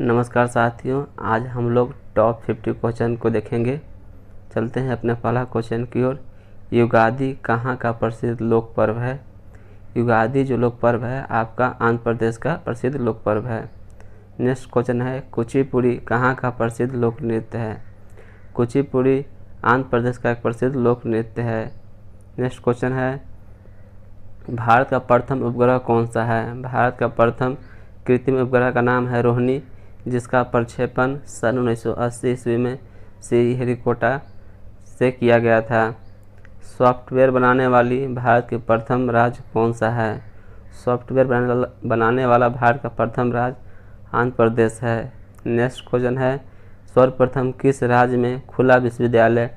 नमस्कार साथियों, आज हम लोग टॉप 50 क्वेश्चन को देखेंगे। चलते हैं अपने पहला क्वेश्चन की ओर। युगादि कहाँ का प्रसिद्ध लोक पर्व है? युगादि जो लोक पर्व है आपका आंध्र प्रदेश का प्रसिद्ध लोक पर्व है। नेक्स्ट क्वेश्चन है, कुचिपुड़ी कहाँ का प्रसिद्ध लोक नृत्य है? कुचिपुड़ी आंध्र प्रदेश का एक प्रसिद्ध लोक नृत्य है। नेक्स्ट क्वेश्चन है, भारत का प्रथम उपग्रह कौन सा है? भारत का प्रथम कृत्रिम उपग्रह का नाम है रोहिणी, जिसका प्रक्षेपण सन 1980 ईस्वी में श्रीहरिकोटा से किया गया था। सॉफ्टवेयर बनाने वाली भारत की प्रथम राज्य कौन सा है? सॉफ्टवेयर बनाने वाला भारत का प्रथम राज्य आंध्र प्रदेश है। नेक्स्ट क्वेश्चन है, सर्वप्रथम किस राज्य में खुला विश्वविद्यालय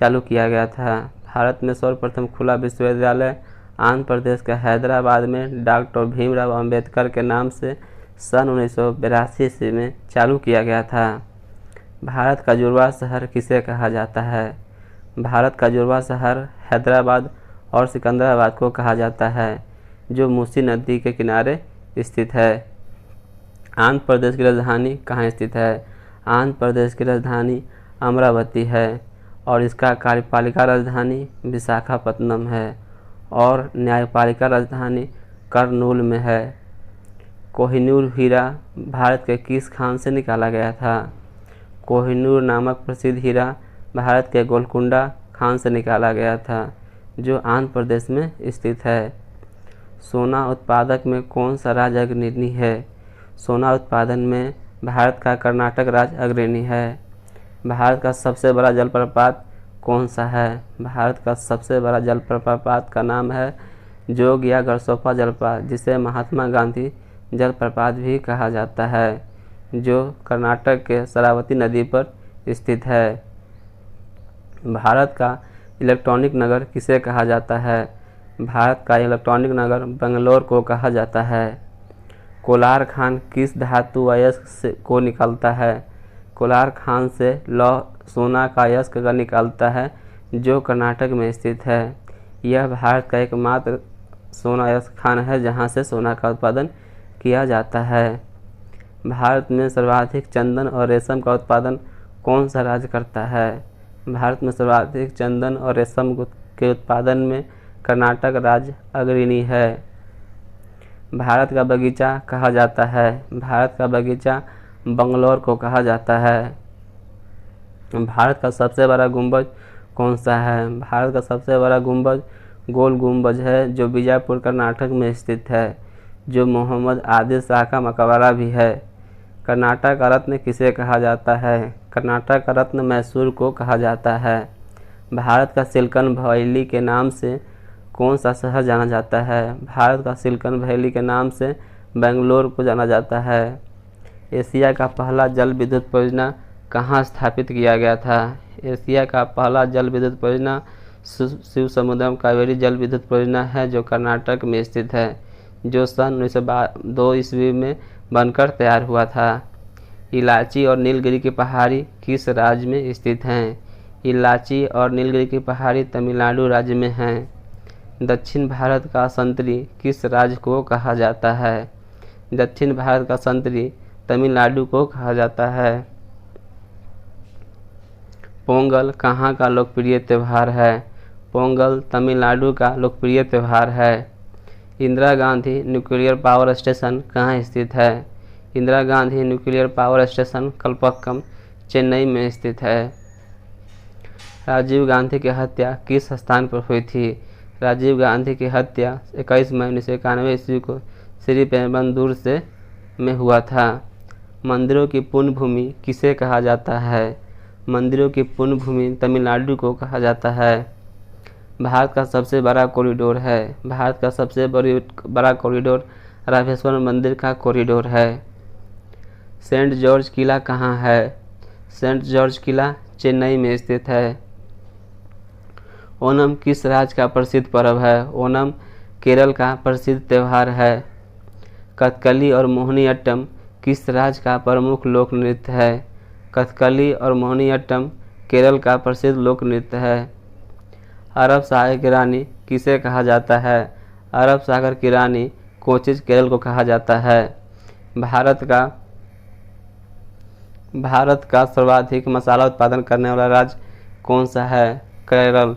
चालू किया गया था? भारत में सर्वप्रथम खुला विश्वविद्यालय आंध्र प्रदेश के हैदराबाद में डॉक्टर भीमराव अंबेडकर के नाम से सन 1982 ईस्वी में चालू किया गया था। भारत का जुड़वा शहर किसे कहा जाता है? भारत का जुड़वा शहर हैदराबाद और सिकंदराबाद को कहा जाता है, जो मूसी नदी के किनारे स्थित है। आंध्र प्रदेश की राजधानी कहाँ स्थित है? आंध्र प्रदेश की राजधानी अमरावती है और इसका कार्यपालिका राजधानी विशाखापत्तनम है और न्यायपालिका राजधानी कर्नूल में है। कोहिनूर हीरा भारत के किस खान से निकाला गया था? कोहिनूर नामक प्रसिद्ध हीरा भारत के गोलकुंडा खान से निकाला गया था, जो आंध्र प्रदेश में स्थित है। सोना उत्पादक में कौन सा राज्य अग्रणी है? सोना उत्पादन में भारत का कर्नाटक राज्य अग्रणी है। भारत का सबसे बड़ा जलप्रपात कौन सा है? भारत का सबसे बड़ा जलप्रपात का नाम है जोग या गरसोपा जलप्रपात, जिसे महात्मा गांधी जलप्रपात भी कहा जाता है, जो कर्नाटक के शरावती नदी पर स्थित है। भारत का इलेक्ट्रॉनिक नगर किसे कहा जाता है? भारत का इलेक्ट्रॉनिक नगर बेंगलोर को कहा जाता है। कोलार खान किस धातु अयस्क को निकलता है? कोलार खान से लौह सोना का अयस्क निकलता है, जो कर्नाटक में स्थित है। यह भारत का एकमात्र सोना अयस्क खान है जहां से सोना का उत्पादन किया जाता है। भारत में सर्वाधिक चंदन और रेशम का उत्पादन कौन सा राज्य करता है? भारत में सर्वाधिक चंदन और रेशम के उत्पादन में कर्नाटक राज्य अग्रणी है। भारत का बगीचा कहा जाता है? भारत का बगीचा बंगलौर को कहा जाता है। भारत का सबसे बड़ा गुंबज कौन सा है? भारत का सबसे बड़ा गुंबज गोल गुंबज है, जो बीजापुर कर्नाटक में स्थित है, जो मोहम्मद आदिल शाह का मकबरा भी है। कर्नाटक का रत्न किसे कहा जाता है? कर्नाटक का रत्न मैसूर को कहा जाता है। भारत का सिलिकॉन वैली के नाम से कौन सा शहर जाना जाता है? भारत का सिलिकॉन वैली के नाम से बेंगलोर को जाना जाता है। एशिया का पहला जल विद्युत परियोजना कहाँ स्थापित किया गया था? एशिया का पहला जल विद्युत परियोजना शिवसमुद्रम कावेरी जल विद्युत परियोजना है, जो कर्नाटक में स्थित है, जो सन 1902 ईस्वी में बनकर तैयार हुआ था। इलाची और नीलगिरी की पहाड़ी किस राज्य में स्थित हैं? इलाची और नीलगिरी की पहाड़ी तमिलनाडु राज्य में हैं। दक्षिण भारत का संतरी किस राज्य को कहा जाता है? दक्षिण भारत का संतरी तमिलनाडु को कहा जाता है। पोंगल कहाँ का लोकप्रिय त्यौहार है? पोंगल तमिलनाडु का लोकप्रिय त्यौहार है। Indira Gandhi nuclear power station कहाँ स्थित है? Indira Gandhi nuclear power station Kalpakkam, Chennai में स्थित है। राजीव गांधी की हत्या किस स्थान पर हुई थी? राजीव गांधी की हत्या 21 मई 1991 ईस्वी को श्री पेरुम्बदूर से में हुआ था। मंदिरों की पुण्य भूमि किसे कहा जाता है? मंदिरों की पुण्य भूमि तमिलनाडु को कहा जाता है। भारत का सबसे बड़ा कॉरिडोर है? भारत का सबसे बड़ा कॉरिडोर रामेश्वरम मंदिर का कॉरिडोर है। सेंट जॉर्ज किला कहाँ है? सेंट जॉर्ज किला चेन्नई में स्थित है। ओणम किस राज्य का प्रसिद्ध पर्व है? ओणम केरल का प्रसिद्ध त्यौहार है। कथकली और मोहिनीअट्टम किस राज्य का प्रमुख लोक नृत्य है? कथकली और मोहिनीअट्टम केरल का प्रसिद्ध लोक नृत्य है। अरब सागर की रानी किसे कहा जाता है? अरब सागर की रानी कोचीन केरल को कहा जाता है। भारत का भारत का सर्वाधिक मसाला उत्पादन करने वाला राज्य कौन सा है? केरल।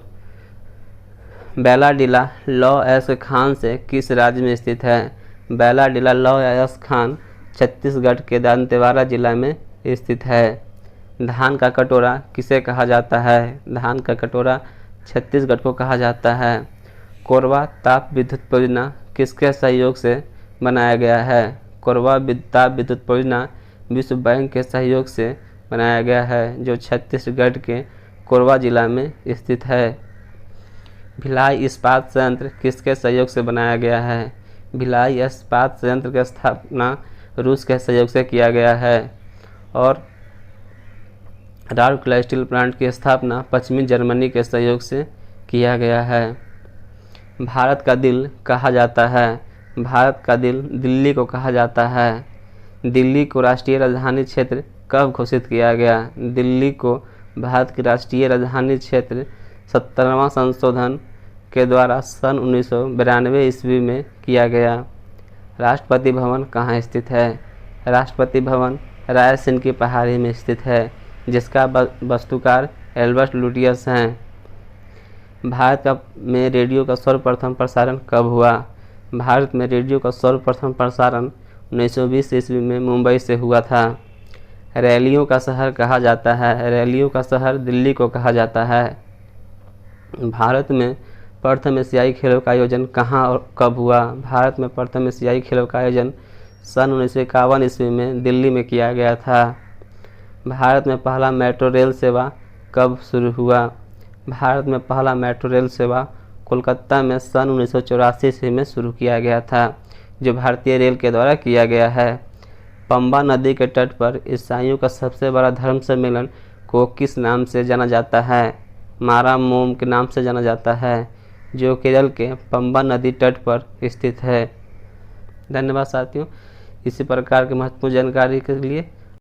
बैलाडीला लौ एस खान से किस राज्य में स्थित है? बैलाडीला लौ एस खान छत्तीसगढ़ के दंतेवाड़ा जिला में स्थित है। धान का कटोरा किसे कहा जाता है? धान का कटोरा छत्तीसगढ़ को कहा जाता है। कोरबा ताप विद्युत परियोजना किसके सहयोग से बनाया गया है? कोरबा ताप विद्युत परियोजना विश्व बैंक के सहयोग से बनाया गया है, जो छत्तीसगढ़ के कोरबा जिला में स्थित है। भिलाई इस्पात संयंत्र किसके सहयोग से बनाया गया है? भिलाई इस्पात संयंत्र की स्थापना रूस के सहयोग से किया गया है। और राउरकेला स्टील प्लांट की स्थापना पश्चिमी जर्मनी के सहयोग से किया गया है। भारत का दिल कहा जाता है? भारत का दिल दिल्ली को कहा जाता है। दिल्ली को राष्ट्रीय राजधानी क्षेत्र कब घोषित किया गया? दिल्ली को भारत की राष्ट्रीय राजधानी क्षेत्र 17वां संशोधन के द्वारा सन 1992 ईस्वी में किया गया। राष्ट्रपति भवन कहाँ स्थित है? राष्ट्रपति भवन रायसेन की पहाड़ी में स्थित है, जिसका वास्तुकार एल्बर्ट लुटियस हैं। भारत में रेडियो का सर्वप्रथम प्रसारण कब हुआ? भारत में रेडियो का सर्वप्रथम प्रसारण 1920 ईस्वी में मुंबई से हुआ था। रैलियों का शहर कहा जाता है? रैलियों का शहर दिल्ली को कहा जाता है। भारत में प्रथम एशियाई खेलों का आयोजन कहाँ और कब हुआ? भारत में प्रथम एशियाई खेलों का आयोजन सन 1951 ईस्वी में दिल्ली में किया गया था। भारत में पहला मेट्रो रेल सेवा कब शुरू हुआ? भारत में पहला मेट्रो रेल सेवा कोलकाता में सन 1984 ईस्वी में शुरू किया गया था, जो भारतीय रेल के द्वारा किया गया है। पंबा नदी के तट पर ईसाइयों का सबसे बड़ा धर्म सम्मेलन को किस नाम से जाना जाता है? मारामोम के नाम से जाना जाता है, जो केरल के पंबा नदी तट पर स्थित है। धन्यवाद साथियों। इसी प्रकार की महत्वपूर्ण जानकारी के लिए